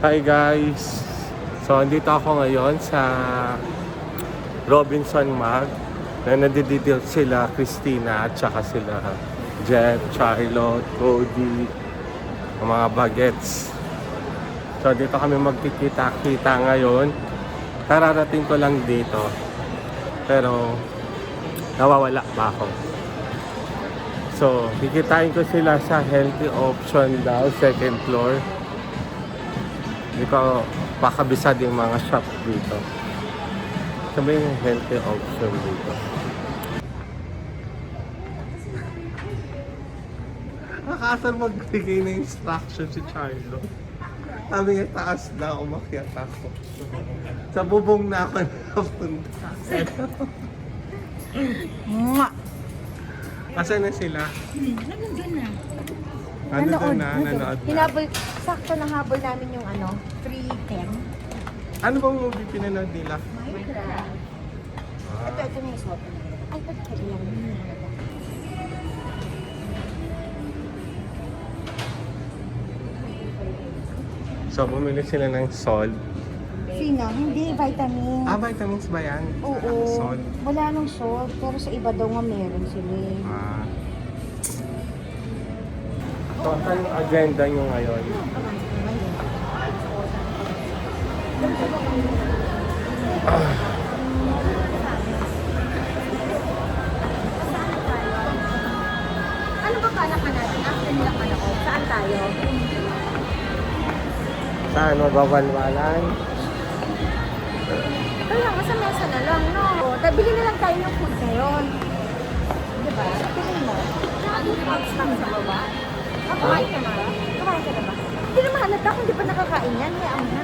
Hi guys! So, andito ako ngayon sa Robinson Mag na nadidetail sila Christina at saka sila Jeff, Charlotte, Cody, ang mga bagets. So, dito kami magkikita-kita ngayon. Kararating ko lang dito. Pero, nawawala pa ako. So, kikitain ko sila sa healthy option daw, second floor. Hindi ko pakabisad yung mga shop dito. Sabi yung healthy option dito. Nakasal magbigay na instruction si Charlo. Sabi niya, taas na, umakyat ako. Sa bubong na ako napunta. Asan na sila? Nandun na. Nandun na, nanood na. Hinabol, sakto na habol namin yung 3:10. Ano bang movie pinanood nila? Minecraft. Ito na yung sopa. Ay, pagkakali lang. So, bumili sila ng salt. Sino? Hindi, vitamins. Vitamins ba yan? Oo. Salt. Wala nang salt, pero sa iba daw nga meron sila. So, saan yung agenda nyo ngayon? Ano ba palaka natin? After nila palako, saan tayo? Saan? Mababalwalan? Kaya nga sa mesa na lang, no? Bili na lang tayo ng food ngayon. Diba? Tingin mo? Mag-snack sa baba? Kumain ka na ba? Kumain ka na ba? Hindi na mahalata kung di pa nakakain yan. Kaya ang na.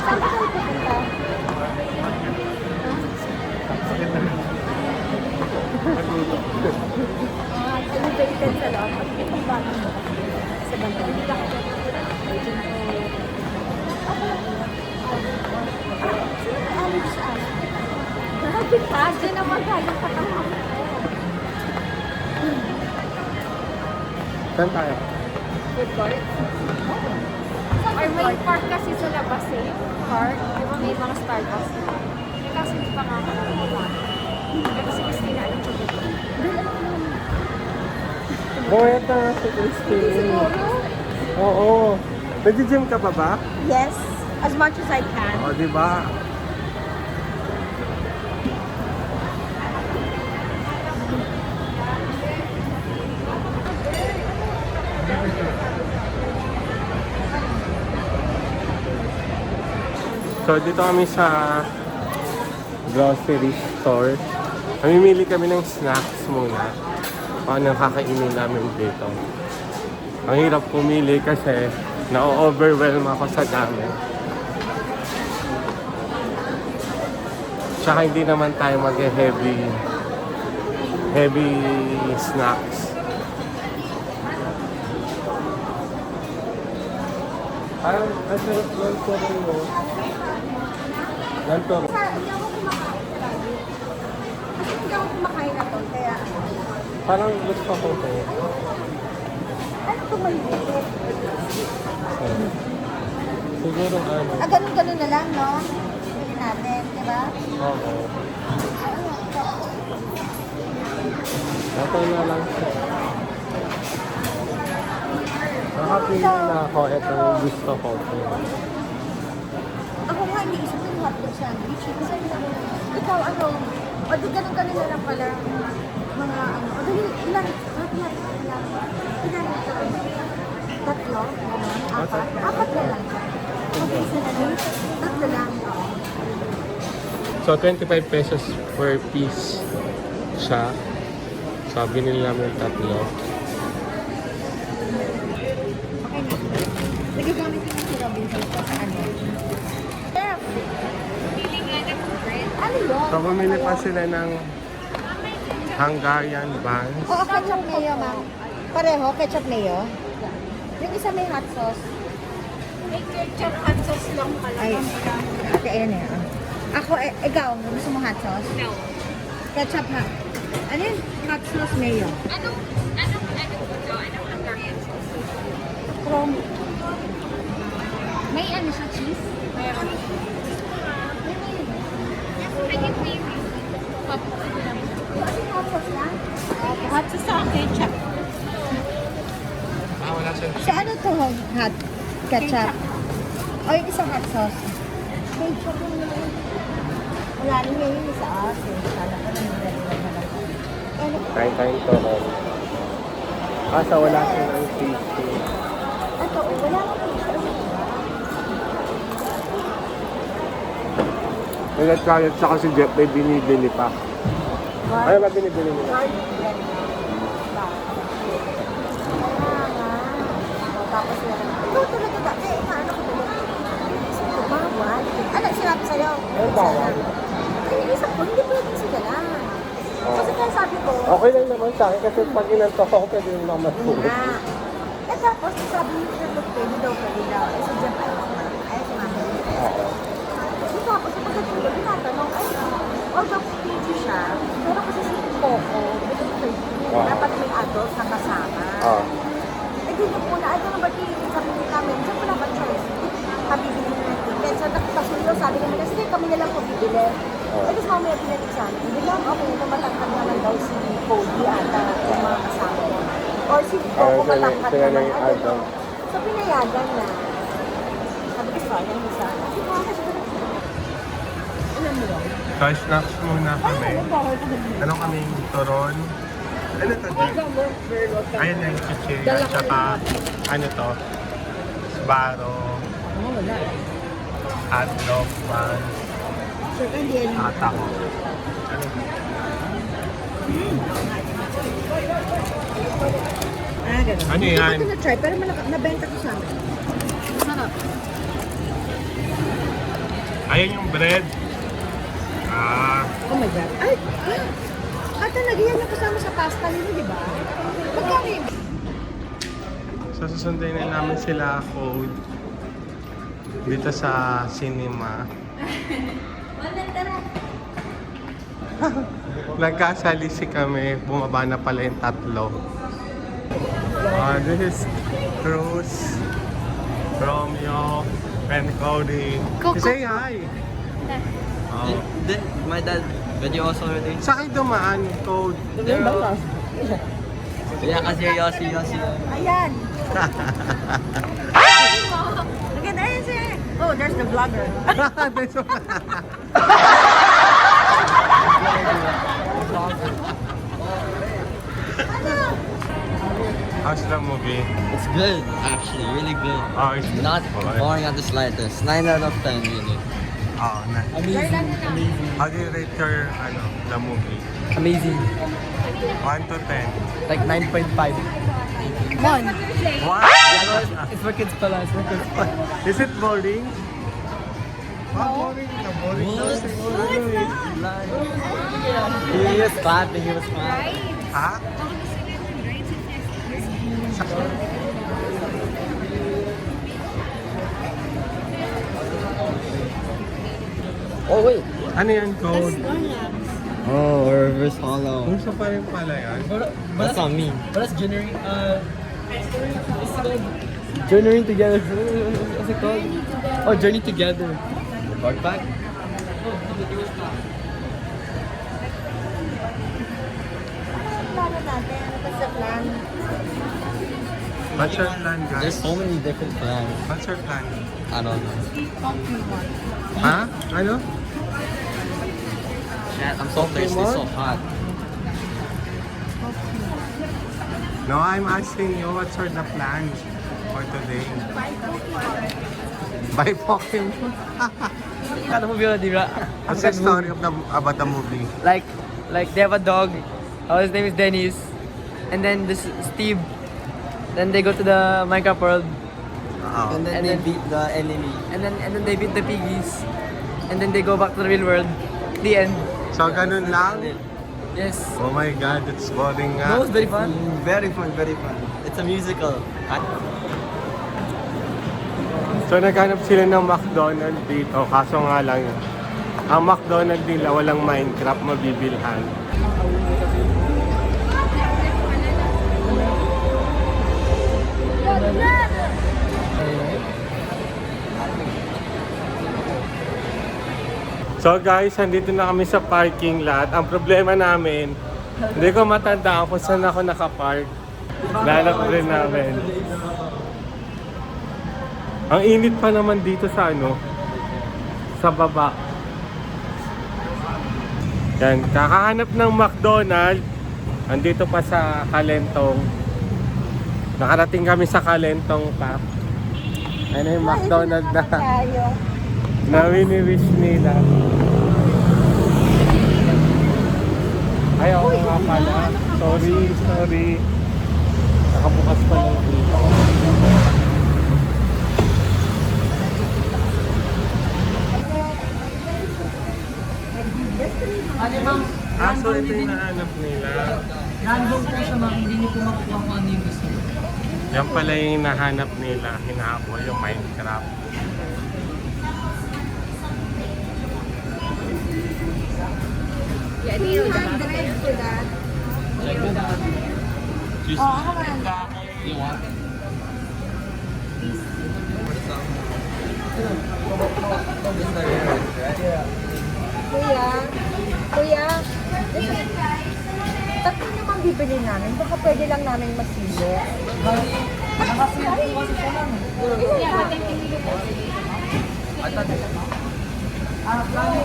Saan ba tayo pupunta? Elevated sa loob. Itong bago mo. Sa banda. Sino may alam sa akin? Grabe ka, dyan naman galing patama ko. Saan tayo? Food court? Or may park kasi sa labas eh. Park? Di ba may mga Starbucks? Kasi hindi pa nga ako nakagawa. Pero si Christina, alam ko dito. Bumayat na si Christine. Siguro? Oo. Nag-gym ka pa ba? Yes. As much as I can. O, di ba? So, dito kami sa grocery store. Mamimili kami ng snacks muna. Ano ang kakainin namin dito. Ang hirap pumili kasi na-overwhelm ako sa dami. Tsaka hindi naman tayo mag-heavy snacks. Parang ang sarap lang ko rin mo. Ganto. Hindi ako kumakain palagi. Kasi hindi ako kumakain na to. Kaya, Parang gusto ko to. ano kung maliliit? Siguro ano. Ganun-ganun na lang, no? Bili natin, di ba? Oo. Ito na lang siya. Nakapili na ako. Ito yung gusto ko. Ako nga hindi isip yung hotdog sandwich. Kasi ikaw ano, o di ganun-ganun na lang pala. Mga ano, o dali, ilan? Ilan ito? Tatlo? Ganun? Apat? Apat na lang. Okay, isa na lang. Tatlo lang. So, 25 pesos per piece siya. So, binili namin tatlo. Okay na. Nagagamit ko si Robinson sa ano. Chef! Ano yun? So, bumili pa sila ng Hungarian buns. Oo, ketchup mayo, ma'am. Pareho, ketchup mayo. Yung isa may hot sauce. May ketchup hot sauce lang pala. Ay, okay, ayan eh. Ako, ikaw, gusto mo hot sauce? No. Ketchup ha. Ano yun? Hot sauce mayo. Anong Hungarian sauce? From ano siya, cheese? Meron. Hot sauce sa ketchup. Wala siya. Sa ano to? Hot ketchup. O yung isang hot sauce. Ketchup yung naman. Wala rin ngayon sa asin. Kala ko lang Kain-kain to. Kaso wala siya ng tasty. Ito, wala ka po. May nagkayat siya kasi Jeff may binibili pa. Ano ba binibili nila? Tapos yan. Ito talaga dati. Ano ko talaga? Bawal. Ano sinabi sa'yo? Ano bawal? Ay, isip ko, hindi pwedeng sila lang. Kasi kaya sabi ko, Okay lang naman sa akin kasi pag inantok ako pwede yung naman po. nga. Eh tapos, sabi niyo siya, pwede daw, pwede daw. Eh, si Jeff, ay, sinabi. Tapos, sa pagkatulog, tinatanong, ay, although PG siya, pero kasi si Coco, dapat may adult na kasama. Eh, di nyo po na, ay, kung ba't yung sabi niyo namin, dyan po na ba choice? Kabibili na ng ticket. So, nakapasulo, sabi naman, sige, kami na lang po bibili. Eh, tapos mamaya pinalit sa amin. Hindi lang, okay, ito matangkad naman daw si Cody ata, yung mga kasama niya. Or si Coco matangkad naman. So, pinayagan na. Sabi ko, sayang mo sana. Kasi mga kasi alam mo lang. So, snacks muna kami. Ano kaming turon? Ano to dyan? Ayun na yung chichirya. Tsaka, ano to? Sbaro. Wala. Hotdog, buns, Sure ka, hindi yan. taco. Ganun. Ano Hindi yan? ko ito na-try, pero nabenta ko sa amin. Masarap. Ayun yung bread. Oh my God. Ay! Ata, nagyan na kasama sa pasta nila, di ba? Magkano yun? So, susunduin na namin sila Code dito sa cinema. Nagkasalisi kami, bumaba na pala yung tatlo. This is Cruz, Romeo, and Cody. Say hi! Then my dad video also already. Sa kayo dumaan, Code? Yeah, kasi Yossi. Ayan! Again, ayun siya. Oh, there's the vlogger. How's the movie? It's good, actually, really good. Oh, it's Not boring. boring at the slightest. 9 out of 10, really. Oh, nice. Amazing. How do you rate your, the movie? Amazing. 1 to 10. Like 9.5. Mon. What? It's for kids pala. It's for kids pala. Is it boring? Boring na. Boring na. He was clapping, he was clapping. Ha? Oh, wait. Ano yan, Code? Oh, reverse hollow. Gusto pa rin pala yan. That's not me. But that's generating, Journeying together. What's it called? Oh, journey together. Backpack? Anong plano natin? Ano ba sa plan? What's your plan, guys? There's so many different plans. What's your plan? I don't know. Ha? Ano? Chat, I'm so thirsty, so hot. No, I'm asking you what's your the plan for today? Buy Pokemon. Kada mo yun, di ba? What's the story of about the movie? Like they have a dog. His name is Dennis. And then this Steve. Then they go to the Minecraft world. Oh. And then And they then- beat the enemy. And then they beat the piggies. And then they go back to the real world. The end. So, ganun lang? Yes. Oh my God, it's boring No, nga. it's very fun. Very fun, very fun. It's a musical. So, naghanap sila ng McDonald's dito. Kaso nga lang, ang McDonald's nila walang Minecraft mabibilhan. So guys, andito na kami sa parking lot. Ang problema namin, hindi ko matandaan kung saan ako nakapark. Lalak rin namin. Ang init pa naman dito sa sa baba. Yan, kakahanap ng McDonald's. Andito pa sa Kalentong. Nakarating kami sa Kalentong pa. Ano yung McDonald's na Tayo. na wini-wish nila. Ay, oo nga pala. Sorry. Nakabukas pa lang dito. Ate ma'am, So ito yung nahanap nila. random po siya ma'am, hindi niyo po makuha kung ano yung gusto niyo. Yan pala yung nahanap nila. Hinahabol yung Minecraft. Yeah, 300 for that. Oh, ako man. Kuya, tatlo naman bibili namin. Baka pwede lang namin masilo.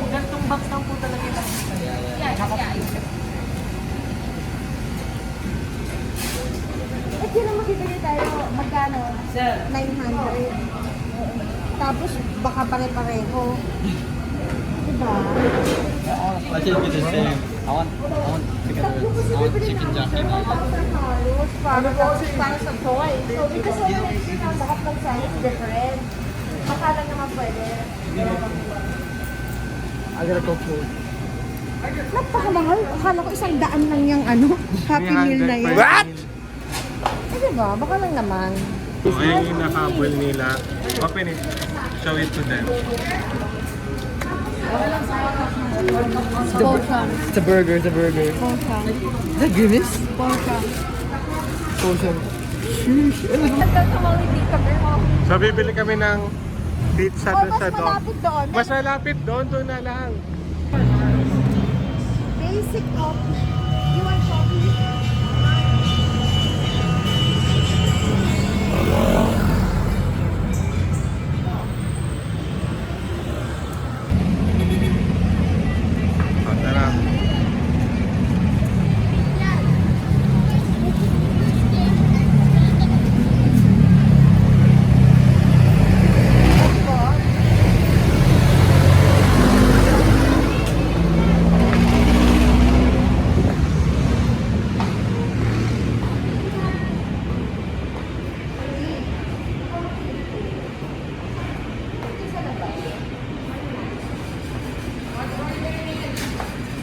Gantong box lang po talaga yung Eh, sino magbibili tayo? Magkano? Sir. 900. Tapos, baka pare-pareho. Diba? I should get the same. I want chicken. Tatlo kasi bibili namin. Sir, halos para sa toy. So, because baka pag size different. Baka lang naman pwede. I gotta go food. Napakamahal. Akala ko 100 lang yung Happy Meal na yan. What? Eh, diba? Baka lang naman. Ayan yung nakahabol nila. Open it. Show it to them. It's a burger. It's a burger. Is that Grimace? Portion. So bibili kami ng pizza doon Mas sa dog. malapit doon. Mas malapit doon na lang. Basic coffee. You want coffee? O, tara.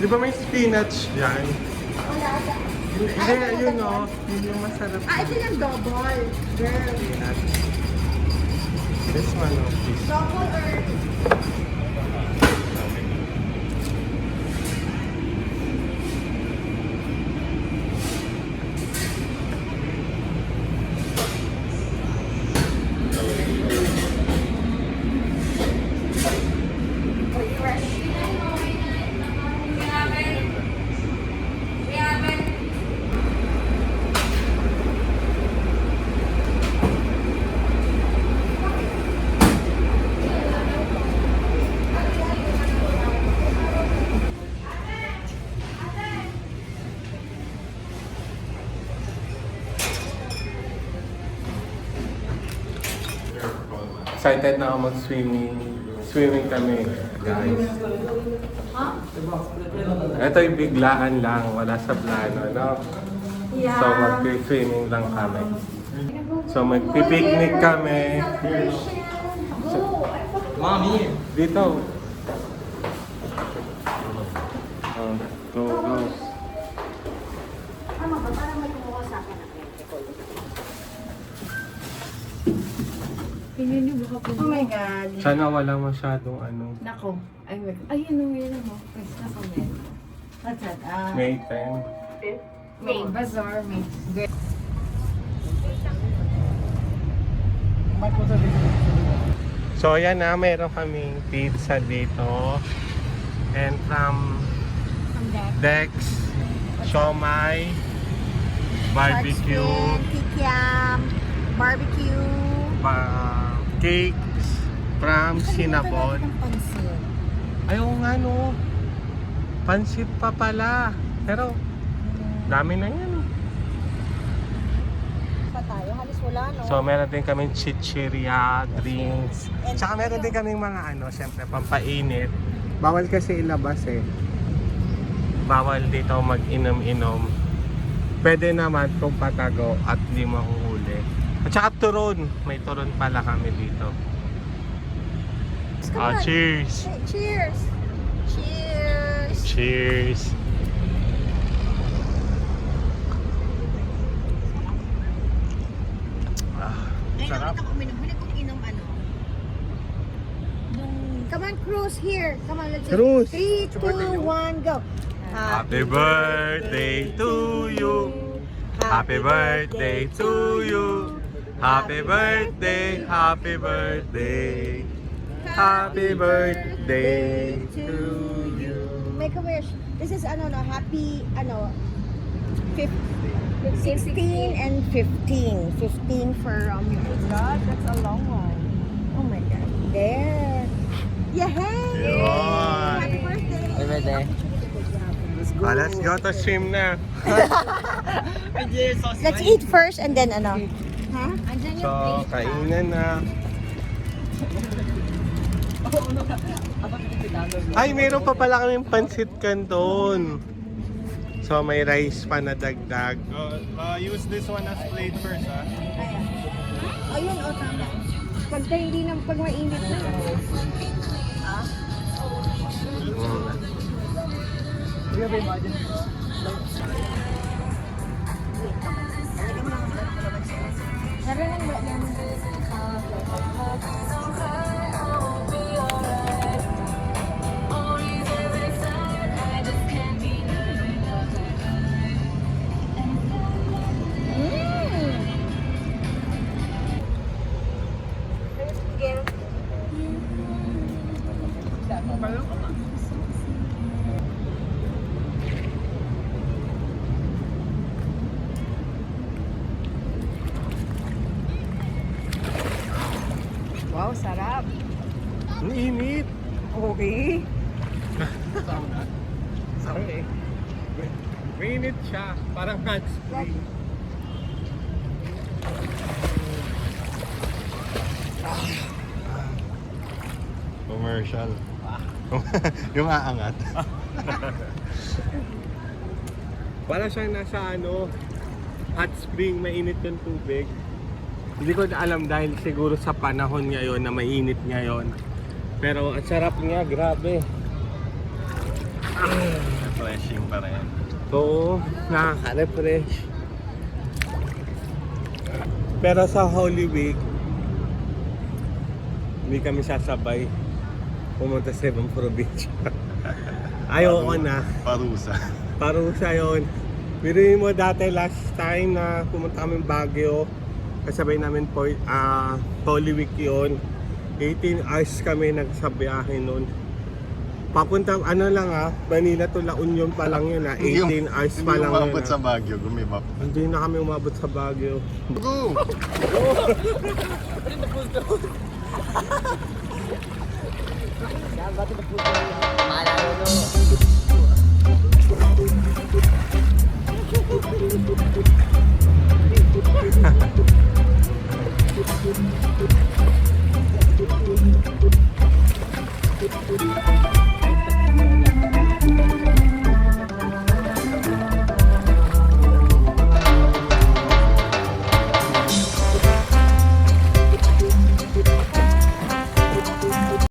Di ba may spinach yan? Hindi, yun o. Yun yung masarap. Ito yung double. Girl. Spinach. This one o, please. Double or... Excited na ako mag-swimming. Swimming kami, guys. Ito yung biglaan lang, wala sa plano, no? Yeah. So mag-swimming lang kami. So magpipiknik kami. Mommy. Dito. Go. Ano ba? Parang may kumuha sa akin. Oh my God. Sana wala masyadong Nako. Ayun, yun mo. Pwede na comment. What's that? May 10. May bazaar, may So ayan na, meron kaming pizza dito. And from From there. Dex, siomai, barbecue, Kikiam, barbecue. Cakes from Cinnabon. Ng pansit. Ayaw nga no. Pansit pa pala. Pero, dami na yan. Pa tayo, halos wala, no? So, meron din kaming chichirya, drinks. Tsaka meron din kaming mga syempre, pampainit. Bawal kasi ilabas eh. Bawal dito mag-inom-inom. Pwede naman kung patago at di mahuhuli. At saka turon. May turon pala kami dito. Come on. Cheers! Hey, cheers! Cheers! Cheers! Ay, Sarap. nakita ko uminom. Huli kong inom Come on, Cruz, here. Come on, let's Cruz. 3, 2, 1, go. Happy birthday to you. Happy birthday to you. Happy birthday, happy birthday. Happy birthday to you. Make a wish. This is happy 16 and 15. 15 for you. God, that's a long one. Oh my God. There. Yeah, hey! Yun. Happy birthday! Happy birthday. Let's go to swim na. Let's eat first and then Huh? Andyan So, kainan na. Ay, meron pa pala kaming pansit canton. So, may rice pa na dagdag. Use this one as plate first, ha? Ayun, tama. Pag mainit na. Wow, sarap. Ang init. Okay. Sorry. Mainit siya. Parang hot spring. Commercial. Yung aangat. Para siya nasa hot spring, mainit yung tubig. Hindi ko na alam dahil siguro sa panahon ngayon na mainit ngayon. Pero ang sarap niya, grabe. Refreshing pa rin. Oo, nakaka-refresh. Pero sa Holy Week, hindi kami sasabay pumunta sa ibang probinsya. Ayoko na. Parusa. Parusa yun. Piruin mo dati last time na pumunta kami Baguio. Kasabay namin po, Holy Week yun. 18 hours kami nagsabiyahe nun. Papunta, Manila to La Union pa lang yun 18 hours pa lang Hindi yun. umabot sa Baguio, gumibap. Hindi na kami umabot sa Baguio. Go! Malalo.